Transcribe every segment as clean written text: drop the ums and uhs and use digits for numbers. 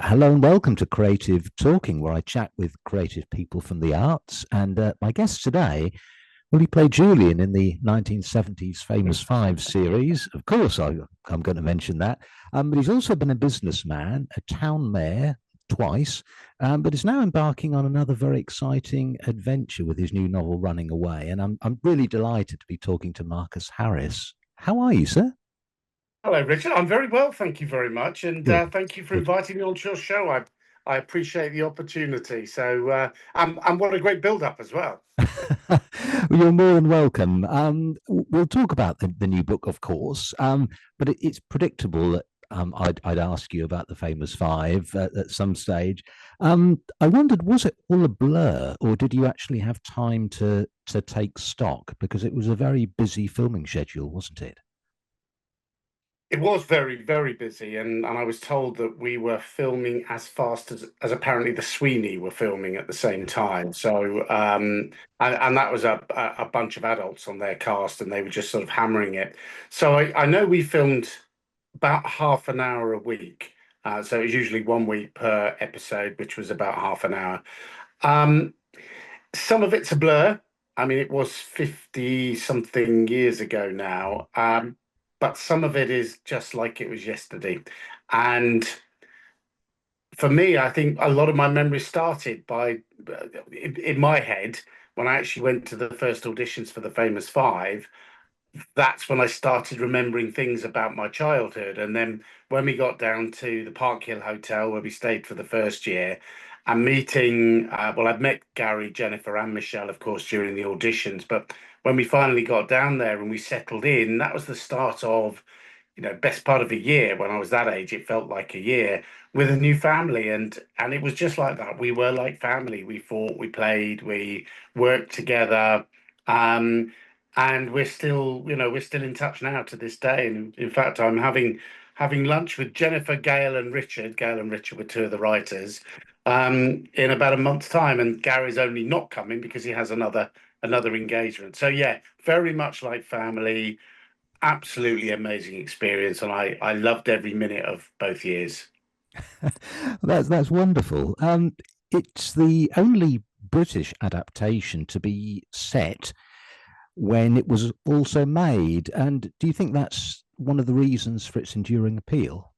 Hello and welcome to Creative Talking, where I chat with creative people from the arts. And my guest today, well, he played Julian in the 1970s Famous Five series. Of course, I'm going to mention that. But he's also been a businessman, a town mayor twice, but is now embarking on another very exciting adventure with his new novel, Running Away. And I'm really delighted to be talking to Marcus Harris. How are you, sir? Hello, Richard. I'm very well, thank you very much, and Good. thank you for Good. inviting me onto your show. I appreciate the opportunity. And what a great build-up as well. Well, you're more than welcome. We'll talk about the new book, of course, but it's predictable that I'd ask you about the famous five at some stage. I wondered, was it all a blur, or did you actually have time to take stock? Because it was a very busy filming schedule, wasn't it? It was very, very busy, and I was told that we were filming as fast as apparently the Sweeney were filming at the same time. And that was a bunch of adults on their cast, and they were just sort of hammering it. So I know we filmed about half an hour a week. So it was usually 1 week per episode, which was about half an hour. Um, some of it's a blur. I mean, it was 50 something years ago now. But some of it is just like it was yesterday. And for me, I think a lot of my memories started in my head, when I actually went to the first auditions for the Famous Five. That's when I started remembering things about my childhood. And then when we got down to the Park Hill Hotel, where we stayed for the first year, and meeting, well, I'd met Gary, Jennifer, and Michelle, of course, during the auditions. But when we finally got down there and we settled in, that was the start of, best part of a year. When I was that age, it felt like a year with a new family. And it was just like that. We were like family. We fought, we played, we worked together. Um, and we're still in touch now to this day. And in fact, I'm having lunch with Jennifer, Gail, and Richard. Gail and Richard were two of the writers in about a month's time, and Gary's only not coming because he has another engagement. So yeah, very much like family. Absolutely amazing experience, and I loved every minute of both years. That's wonderful. It's the only British adaptation to be set when it was also made. And do you think that's one of the reasons for its enduring appeal?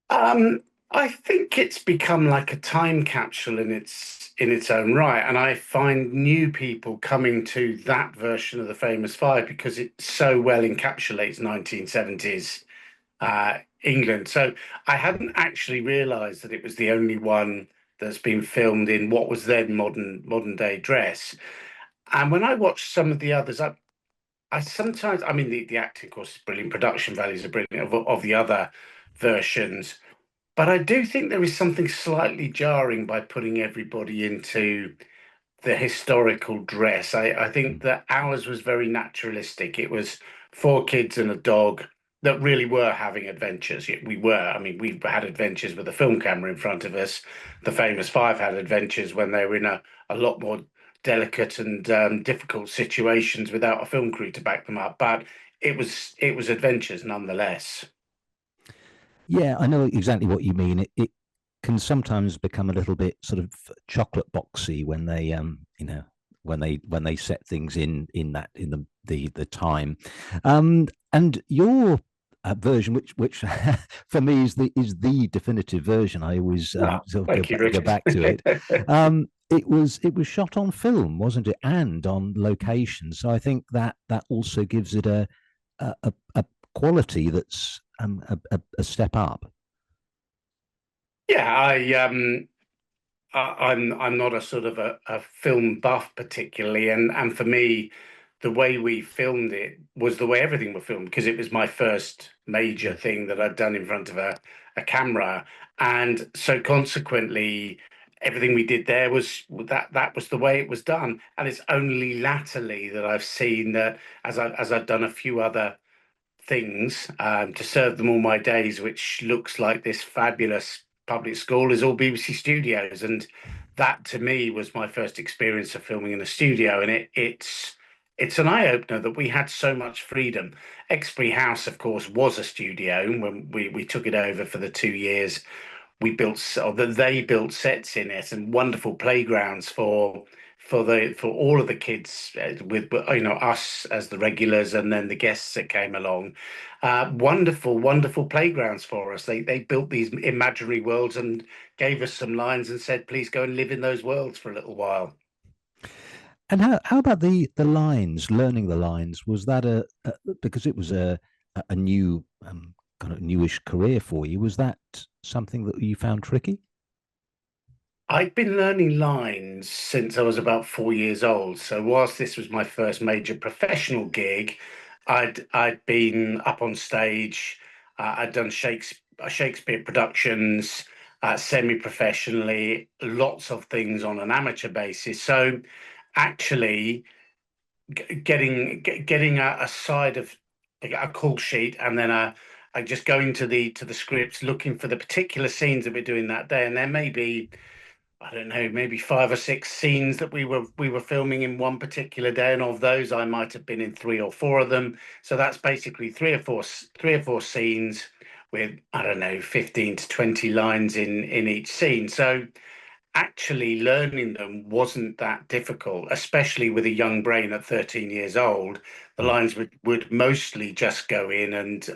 Um, I think it's become like a time capsule in its own right, and I find new people coming to that version of the Famous Five because it so well encapsulates 1970s England. So I hadn't actually realised that it was the only one that's been filmed in what was then modern day dress. And when I watched some of the others, I sometimes, I mean, the acting, of course, is brilliant. Production values are brilliant of the other versions. But I do think there is something slightly jarring by putting everybody into the historical dress. I think that ours was very naturalistic. It was four kids and a dog that really were having adventures. We were. I mean, we had adventures with a film camera in front of us. The Famous Five had adventures when they were in a lot more delicate and difficult situations without a film crew to back them up. But it was adventures nonetheless. Yeah, I know exactly what you mean. It can sometimes become a little bit sort of chocolate boxy when they when they set things in the time. And your version, which for me is the definitive version. I always Ah, sort of thank you, go Richard. back to it. It was shot on film, wasn't it, and on location. So I think that also gives it a quality that's a step up. Yeah, I'm not a sort of a film buff particularly, and for me, the way we filmed it was the way everything was filmed because it was my first major thing that I'd done in front of a camera, and so consequently, everything we did there was that was the way it was done, and it's only latterly that I've seen that as I've done a few other things to serve them all my days, which looks like this fabulous public school is all BBC studios, and that to me was my first experience of filming in a studio, and it's an eye opener that we had so much freedom. Exbury House, of course, was a studio when we took it over for the 2 years we built, or that they built sets in it, and wonderful playgrounds for all of the kids, with us as the regulars, and then the guests that came along. Wonderful, wonderful playgrounds for us. They built these imaginary worlds and gave us some lines and said, please go and live in those worlds for a little while. And how about the lines? Learning the lines, was that a because it was a new kind of newish career for you? Was that something that you found tricky? I'd been learning lines since I was about 4 years old. So whilst this was my first major professional gig, I'd been up on stage. I'd done Shakespeare productions semi-professionally, lots of things on an amateur basis. So actually, getting a side of a call sheet, and then I just going to the scripts, looking for the particular scenes that we're doing that day, and there may be, I don't know, maybe 5 or 6 scenes that we were filming in one particular day, and of those I might have been in 3 or 4 of them. So that's basically three or four scenes with, I don't know, 15 to 20 lines in each scene. So actually learning them wasn't that difficult, especially with a young brain at 13 years old. The Mm. lines would mostly just go in and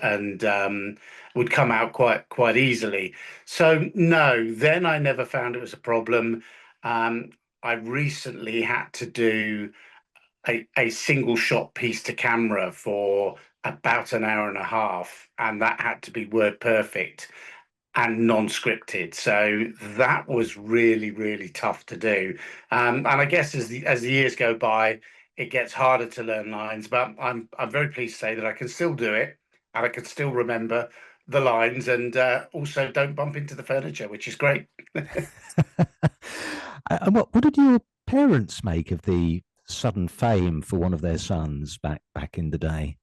would come out quite easily. So no, then I never found it was a problem. Um, I recently had to do a single shot piece to camera for about an hour and a half, and that had to be word perfect and non-scripted. So that was really, really tough to do. And I guess as the years go by, it gets harder to learn lines. But I'm very pleased to say that I can still do it, and I can still remember the lines, and also don't bump into the furniture, which is great. And what did your parents make of the sudden fame for one of their sons back in the day?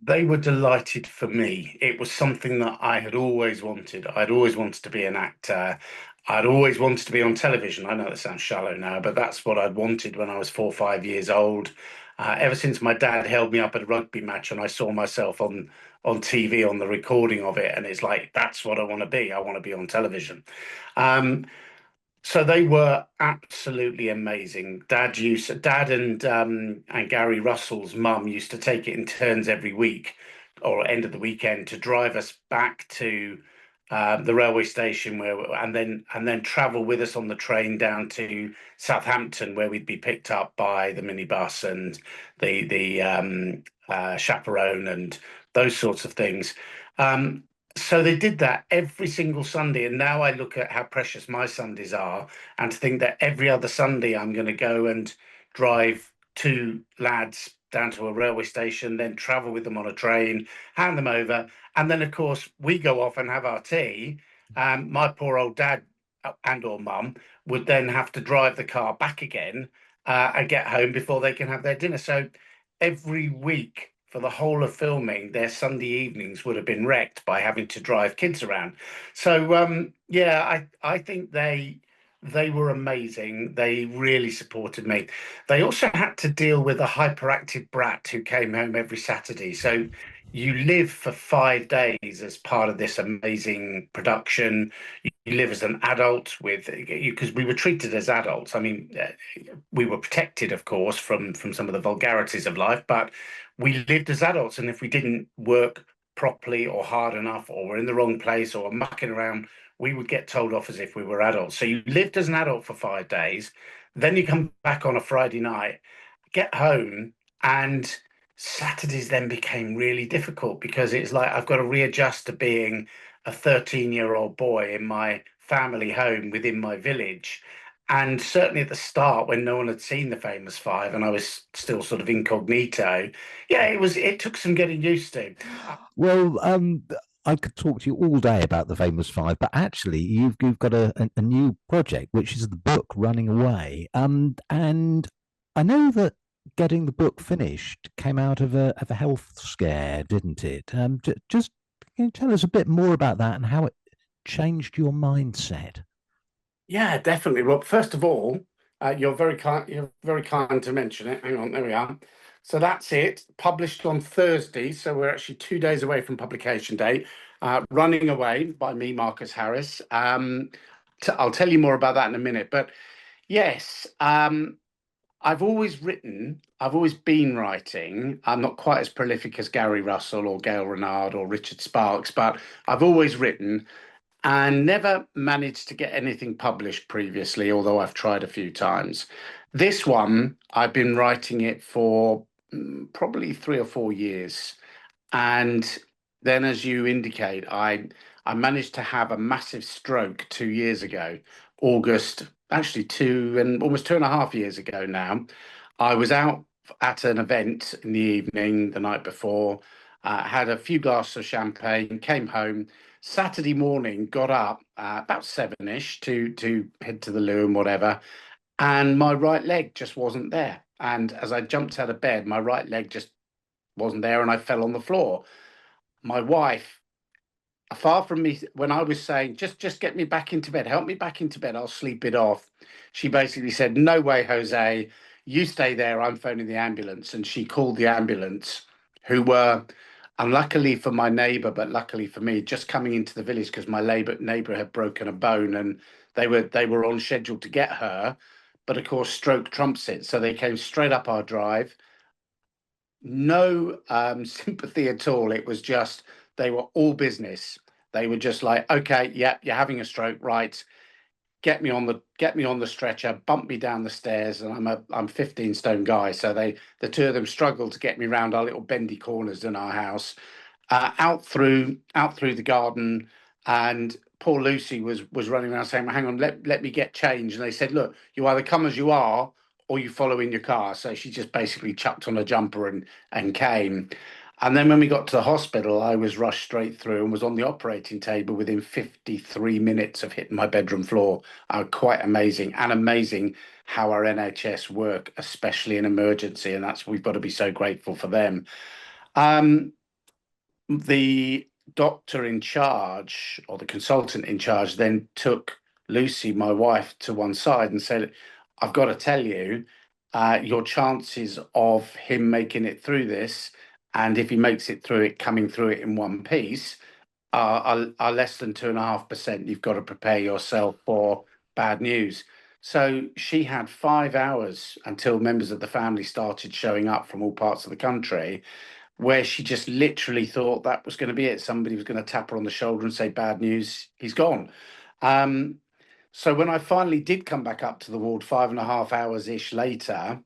They were delighted for me. It was something that I had always wanted. I'd always wanted to be an actor. I'd always wanted to be on television. I know that sounds shallow now, but that's what I'd wanted when I was 4 or 5 years old. Ever since my dad held me up at a rugby match and I saw myself on TV on the recording of it, and it's like, that's what I want to be. I want to be on television. Um, so they were absolutely amazing. Dad and Gary Russell's mum used to take it in turns every week or end of the weekend to drive us back to the railway station, and then travel with us on the train down to Southampton, where we'd be picked up by the minibus and the chaperone and those sorts of things. Um, so they did that every single Sunday, and now I look at how precious my Sundays are, and to think that every other Sunday I'm going to go and drive two lads down to a railway station, then travel with them on a train, hand them over, and then of course we go off and have our tea. My poor old dad and or mum would then have to drive the car back again and get home before they can have their dinner. So every week for the whole of filming, their Sunday evenings would have been wrecked by having to drive kids around. So yeah, I think they were amazing. They really supported me. They also had to deal with a hyperactive brat who came home every Saturday. So you live for 5 days as part of this amazing production. You live as an adult with you, because we were treated as adults. I mean, we were protected, of course, from some of the vulgarities of life, but we lived as adults. And if we didn't work properly or hard enough, or were in the wrong place, or were mucking around, we would get told off as if we were adults. So you lived as an adult for 5 days, then you come back on a Friday night, get home, and Saturdays then became really difficult because it's like I've got to readjust to being a 13-year-old boy in my family home within my village. And certainly at the start, when no one had seen the Famous Five and I was still sort of incognito, yeah, it took some getting used to. Well, I could talk to you all day about the famous five, but actually, you've got a new project, which is the book Running Away. And I know that getting the book finished came out of a health scare, didn't it? Just can you tell us a bit more about that and how it changed your mindset? Yeah, definitely. Well, first of all, you're very kind. You're very kind to mention it. Hang on, there we are. So that's it. Published on Thursday. So we're actually 2 days away from publication date. Running Away by me, Marcus Harris. I'll tell you more about that in a minute. But yes, I've always been writing. I'm not quite as prolific as Gary Russell or Gail Renard or Richard Sparks, but I've always written and never managed to get anything published previously, although I've tried a few times. This one, I've been writing it for probably 3 or 4 years. And then, as you indicate, I managed to have a massive stroke 2 years ago, August, actually two and almost 2.5 years ago now. I was out at an event in the evening the night before, had a few glasses of champagne, came home. Saturday morning, got up about 7ish to head to the loo and whatever, and my right leg just wasn't there. And as I jumped out of bed, my right leg just wasn't there, and I fell on the floor. My wife, far from me, when I was saying, just get me back into bed, help me back into bed, I'll sleep it off. She basically said, no way, Jose, you stay there, I'm phoning the ambulance. And she called the ambulance, who were, unluckily for my neighbor, but luckily for me, just coming into the village because my neighbor had broken a bone, and they were on schedule to get her. But of course, stroke trumps it. So they came straight up our drive. No sympathy at all. It was just, they were all business. They were just like, okay, yeah, you're having a stroke, right? Get me on the stretcher, bump me down the stairs, and I'm 15 stone guy, so the two of them struggled to get me around our little bendy corners in our house, out through the garden, and poor Lucy was running around saying, "Hang on, let me get change." And they said, "Look, you either come as you are, or you follow in your car." So she just basically chucked on a jumper and came. And then when we got to the hospital, I was rushed straight through and was on the operating table within 53 minutes of hitting my bedroom floor. Quite amazing, and amazing how our NHS work, especially in emergency, and that's we've got to be so grateful for them. Um, the doctor in charge, or the consultant in charge, then took Lucy, my wife, to one side and said, "I've got to tell you, your chances of him making it through this, and if he makes it through it, coming through it in one piece, are less than 2.5%. You've got to prepare yourself for bad news." So she had 5 hours until members of the family started showing up from all parts of the country, where she just literally thought that was going to be it. Somebody was going to tap her on the shoulder and say, "Bad news, he's gone." Um, so when I finally did come back up to the ward 5.5 hours ish later,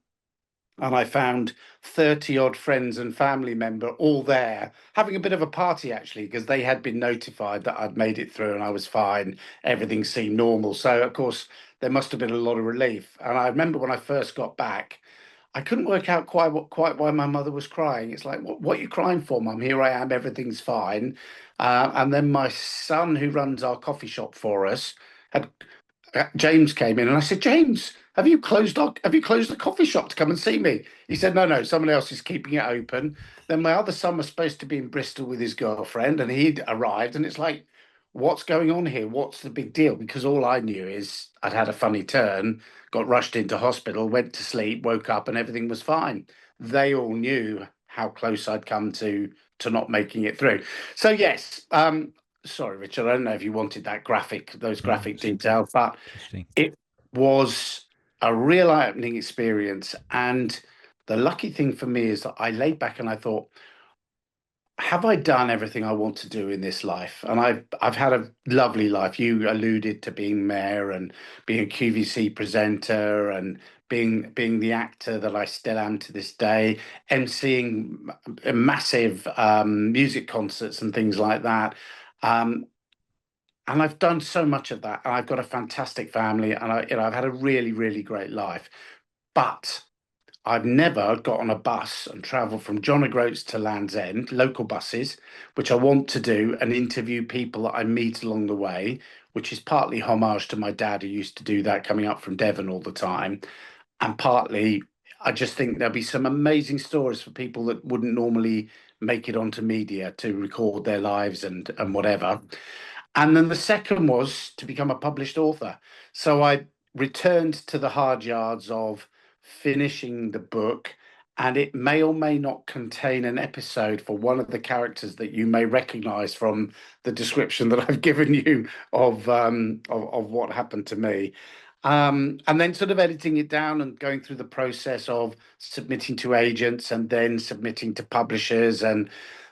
and I found 30 odd friends and family member all there having a bit of a party, actually, because they had been notified that I'd made it through and I was fine. Everything seemed normal. So, of course, there must have been a lot of relief. And I remember when I first got back, I couldn't work out quite why my mother was crying. It's like, what are you crying for, Mum? Here I am, everything's fine. And then my son, who runs our coffee shop for us, had James came in, and I said, "James, have you closed the coffee shop to come and see me?" He said, "No, no, someone else is keeping it open." Then my other son was supposed to be in Bristol with his girlfriend, and he'd arrived, and it's like, what's going on here? What's the big deal? Because all I knew is I'd had a funny turn, got rushed into hospital, went to sleep, woke up, and everything was fine. They all knew how close I'd come to not making it through. So yes, sorry, Richard, I don't know if you wanted those No, graphic it's details, but interesting. it was a real eye-opening experience. And the lucky thing for me is that I laid back and I thought, have I done everything I want to do in this life? And I've had a lovely life. You alluded to being mayor and being a QVC presenter and being the actor that I still am to this day, emceeing massive music concerts and things like that. Um, and I've done so much of that, and I've got a fantastic family, and I've had a really, really great life. But I've never got on a bus and travelled from John O'Groats to Land's End, local buses, which I want to do, and interview people that I meet along the way, which is partly homage to my dad, who used to do that coming up from Devon all the time, and partly I just think there'll be some amazing stories for people that wouldn't normally make it onto media to record their lives and whatever. And then the second was to become a published author. So I returned to the hard yards of finishing the book and it may or may not contain an episode for one of the characters that you may recognize from the description that I've given you of what happened to me. And then sort of editing it down and going through the process of submitting to agents and then submitting to publishers and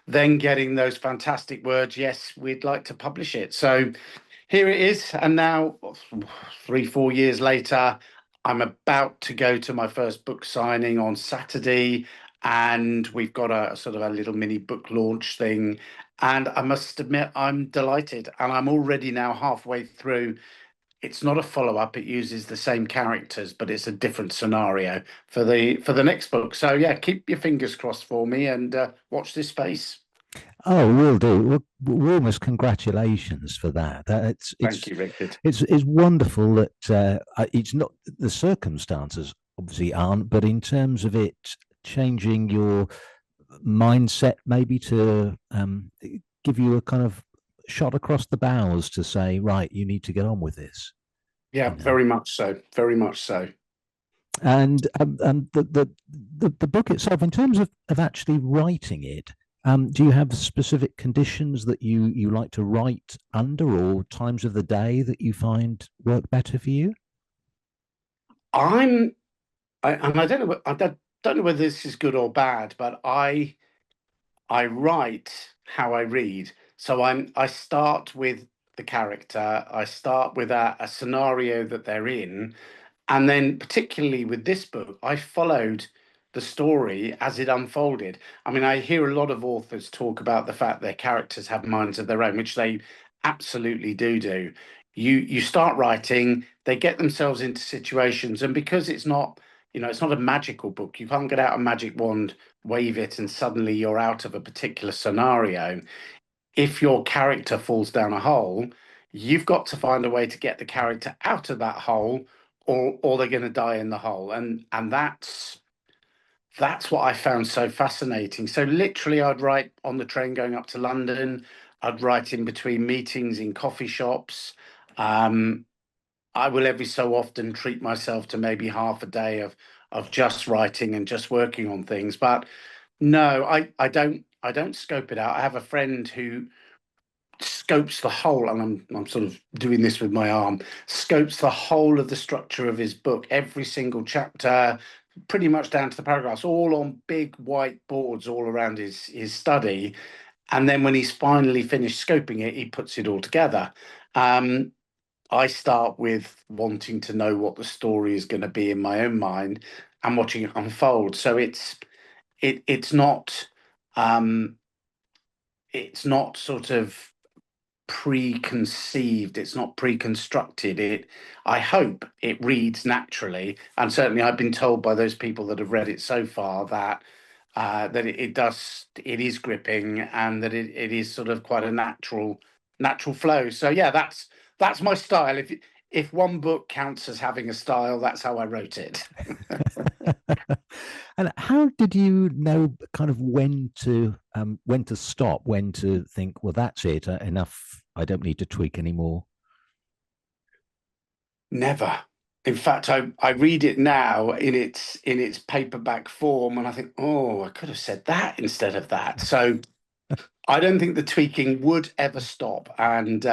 then getting those fantastic words, yes, we'd like to publish it. So here it is. And now, 3, 4 years later, I'm about to go to my first book signing on Saturday. And we've got a sort of a little mini book launch thing. And I must admit, I'm delighted. And I'm already now halfway through. It's not a follow-up. It uses the same characters, but it's a different scenario for the next book. So yeah, keep your fingers crossed for me and watch this space. Oh, will do. Well, warmest congratulations for that. Thank you, Richard. It's wonderful that it's not the circumstances obviously aren't, but in terms of it changing your mindset, maybe to give you a kind of shot across the bows to say, right, you need to get on with this. Yeah, You know? very much so. Very much so. And the book itself, in terms of actually writing it, do you have specific conditions that you like to write under, or times of the day that you find work better for you? And I don't know. I don't know whether this is good or bad, but I write how I read. So I start with the character. I start with a scenario that they're in, and then, particularly with this book, I followed the story as it unfolded. I mean, I hear a lot of authors talk about the fact their characters have minds of their own, which they absolutely do. You start writing, they get themselves into situations, and because it's not a magical book, you can't get out a magic wand, wave it, and suddenly you're out of a particular scenario. If your character falls down a hole, you've got to find a way to get the character out of that hole, or they're going to die in the hole. And that's what I found so fascinating. So literally, I'd write on the train going up to London. I'd write in between meetings in coffee shops. Um, I will every so often treat myself to maybe half a day of just writing and just working on things. But no, I don't scope it out. I have a friend who scopes the whole, and I'm sort of doing this with my arm, scopes the whole of the structure of his book, every single chapter, pretty much down to the paragraphs, all on big white boards all around his study. And then when he's finally finished scoping it, he puts it all together. Um, I start with wanting to know what the story is going to be in my own mind and watching it unfold. So it's um, it's not sort of preconceived, it's not pre-constructed. I hope it reads naturally, and certainly I've been told by those people that have read it so far that it is gripping, and that it is sort of quite a natural flow. So yeah, that's my style. If one book counts as having a style, that's how I wrote it. And how did you know kind of when to stop, when to think, well, that's it, enough. I don't need to tweak anymore. Never. In fact, I read it now in its paperback form, and I think, oh, I could have said that instead of that. So I don't think the tweaking would ever stop. And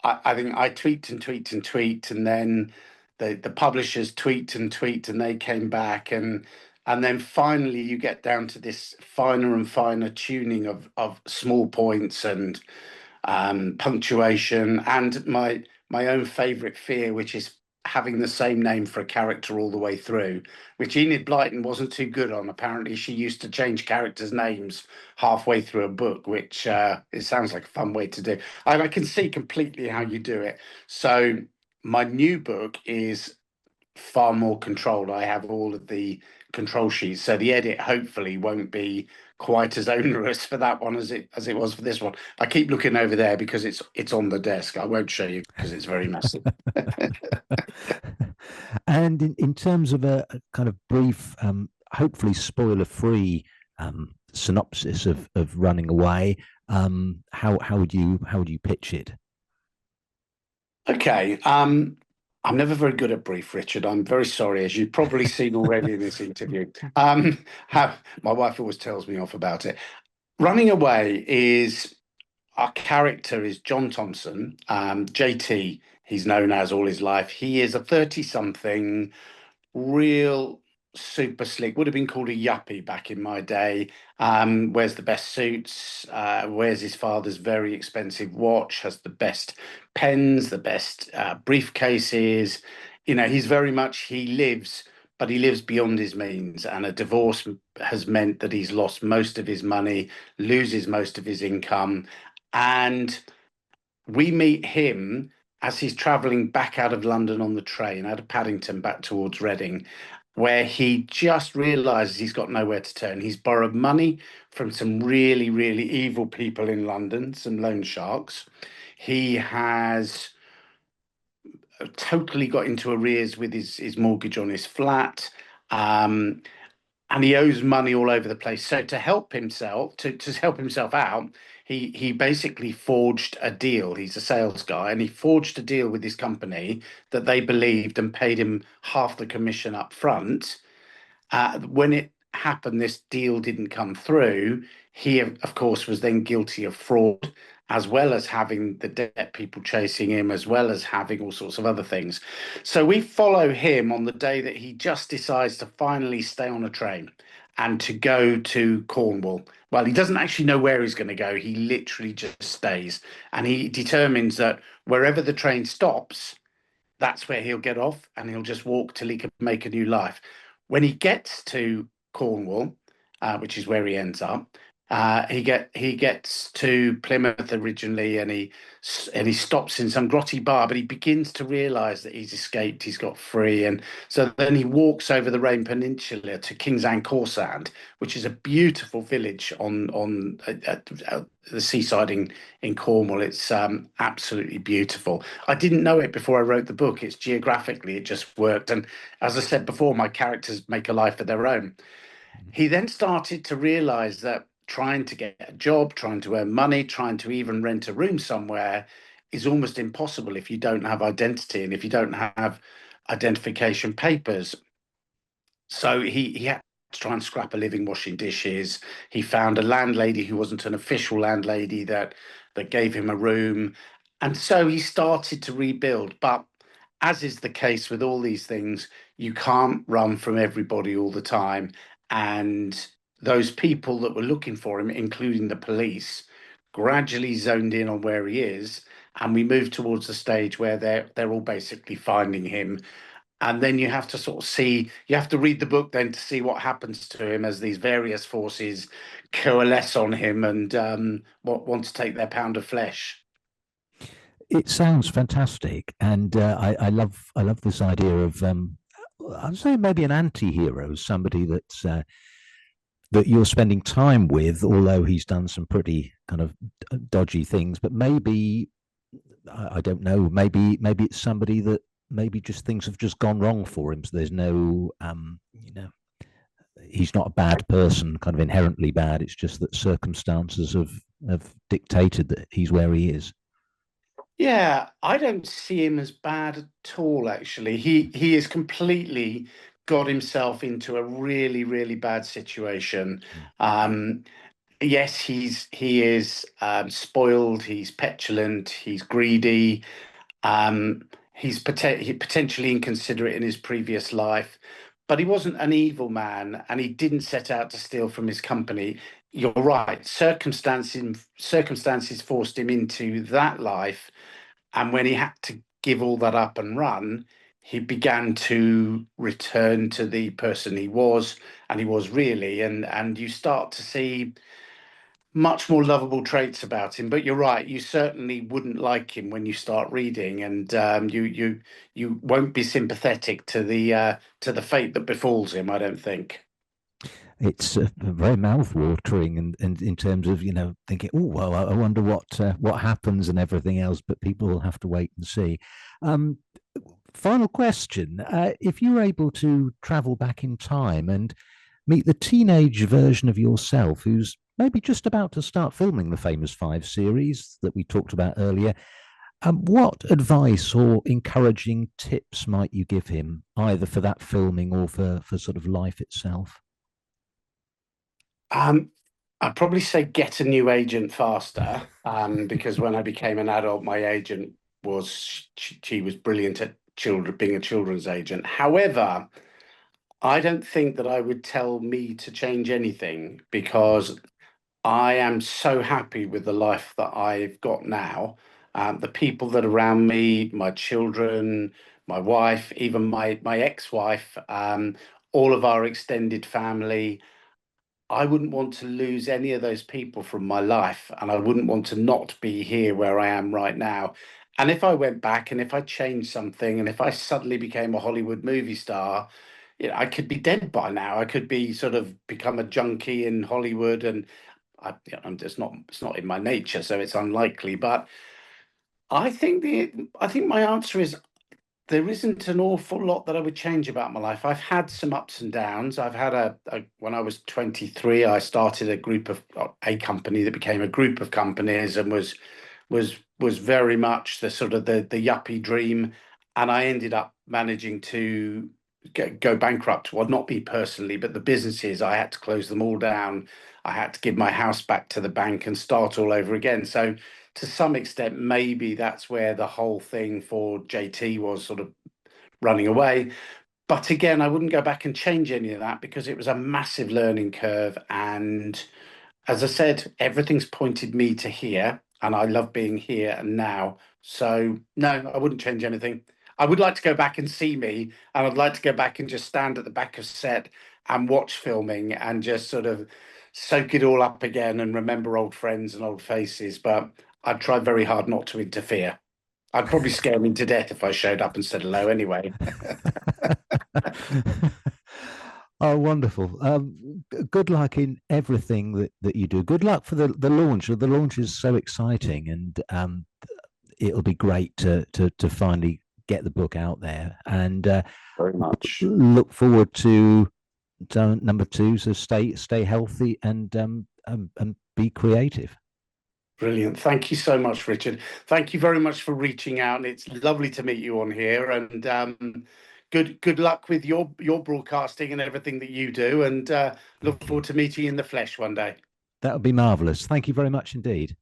I think I tweaked and tweaked and tweaked, and then the publishers tweaked and tweaked, and they came back, and then finally you get down to this finer and finer tuning of small points and punctuation, and my own favourite fear, which is having the same name for a character all the way through, which Enid Blyton wasn't too good on. Apparently, she used to change characters' names halfway through a book, which it sounds like a fun way to do. And I can see completely how you do it. So my new book is far more controlled. I have all of the control sheets, so the edit hopefully won't be quite as onerous for that one as it was for this one. I keep looking over there because it's on the desk. I won't show you because it's very messy. And in terms of a kind of brief, hopefully spoiler-free synopsis of Running Away, how would you pitch it? Okay. I'm never very good at brief, Richard. I'm very sorry, as you've probably seen already in this interview. My wife always tells me off about it. Running Away is our character is John Thompson, JT, he's known as all his life. He is a 30 something real super slick, would have been called a yuppie back in my day. Wears the best suits, wears his father's very expensive watch, has the best pens, the best briefcases. You know, he's very much, he lives, but he lives beyond his means. And a divorce has meant that he's lost most of his money, loses most of his income. And we meet him as he's traveling back out of London on the train, out of Paddington back towards Reading, where he just realizes he's got nowhere to turn. He's borrowed money from some really, really evil people in London, some loan sharks. He has totally got into arrears with his mortgage on his flat. Um, and he owes money all over the place. So to help himself, to help himself out, he basically forged a deal. He's a sales guy, and he forged a deal with his company that they believed and paid him half the commission up front. When it happened, this deal didn't come through. He, of course, was then guilty of fraud, as well as having the debt people chasing him, as well as having all sorts of other things. So we follow him on the day that he just decides to finally stay on a train and to go to Cornwall. Well, he doesn't actually know where he's going to go. He literally just stays. And he determines that wherever the train stops, that's where he'll get off and he'll just walk till he can make a new life. When he gets to Cornwall, which is where he ends up, he gets to Plymouth originally, and he stops in some grotty bar, but he begins to realise that he's escaped, he's got free, and so then he walks over the Rhine Peninsula to King's Ancorsand, which is a beautiful village on the seaside in Cornwall. It's absolutely beautiful. I didn't know it before I wrote the book. It's geographically, it just worked, and as I said before, my characters make a life of their own. He then started to realize that trying to get a job, trying to earn money, trying to even rent a room somewhere is almost impossible if you don't have identity and if you don't have identification papers. So he had to try and scrap a living washing dishes. He found a landlady who wasn't an official landlady that gave him a room. And so he started to rebuild. But as is the case with all these things, you can't run from everybody all the time. And those people that were looking for him, including the police, gradually zoned in on where he is. And we move towards the stage where they're all basically finding him. And then you have to sort of see, you have to read the book then to see what happens to him as these various forces coalesce on him and want to take their pound of flesh. It sounds fantastic, and I love this idea of I'd say maybe an anti-hero, somebody that's that you're spending time with, although he's done some pretty kind of dodgy things. But maybe I don't know. Maybe it's somebody that maybe just things have just gone wrong for him. So there's no, he's not a bad person, kind of inherently bad. It's just that circumstances have dictated that he's where he is. Yeah, I don't see him as bad at all, actually. He is completely got himself into a really, really bad situation. Um, yes, he is spoiled, he's petulant, he's greedy, he's potentially inconsiderate in his previous life, but he wasn't an evil man, and he didn't set out to steal from his company. You're right, circumstances forced him into that life, and when he had to give all that up and run, he began to return to the person he was, and he was really, and you start to see much more lovable traits about him. But you're right, you certainly wouldn't like him when you start reading, and you won't be sympathetic to the fate that befalls him, I don't think. It's very mouth-watering, and in terms of thinking, oh well, I wonder what happens and everything else. But people will have to wait and see. Um, Final question: if you were able to travel back in time and meet the teenage version of yourself, who's maybe just about to start filming the famous five series that we talked about earlier, What advice or encouraging tips might you give him, either for that filming or for sort of life itself? Um, I'd probably say get a new agent faster, because when I became an adult, my agent she was brilliant at children, being a children's agent. However, I don't think that I would tell me to change anything because I am so happy with the life that I've got now. The people that are around me, my children, my wife, even my ex-wife, all of our extended family. I wouldn't want to lose any of those people from my life, and I wouldn't want to not be here where I am right now. And if I went back and if I changed something and if I suddenly became a Hollywood movie star, I could be dead by now. I could be sort of become a junkie in Hollywood, and I'm just not. It's not in my nature, so it's unlikely. But I think my answer is there isn't an awful lot that I would change about my life. I've had some ups and downs. I've had when I was 23, I started a company that became a group of companies and was very much the sort of the yuppie dream. And I ended up managing to go bankrupt. Well, not me personally, but the businesses. I had to close them all down. I had to give my house back to the bank and start all over again. So to some extent, maybe that's where the whole thing for JT was sort of running away. But again, I wouldn't go back and change any of that because it was a massive learning curve. And as I said, everything's pointed me to here, and I love being here and now. So no, I wouldn't change anything. I would like to go back and see me, and I'd like to go back and just stand at the back of set and watch filming and just sort of soak it all up again and remember old friends and old faces. But I'd try very hard not to interfere. I'd probably scare him to death if I showed up and said hello anyway. Oh, wonderful. Good luck in everything that you do. Good luck for the launch. The launch is so exciting, and it'll be great to finally get the book out there. And Very much. look forward to number two. So stay healthy and be creative. Brilliant. Thank you so much, Richard. Thank you very much for reaching out, and it's lovely to meet you on here. And good luck with your broadcasting and everything that you do. And look Thank you. forward to meeting you in the flesh one day. That would be marvelous. Thank you very much indeed.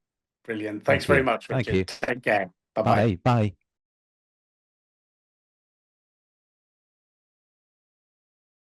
Brilliant. Thanks Thank very you. much, Thank Richard. you. Take care. Bye bye. Bye. Bye.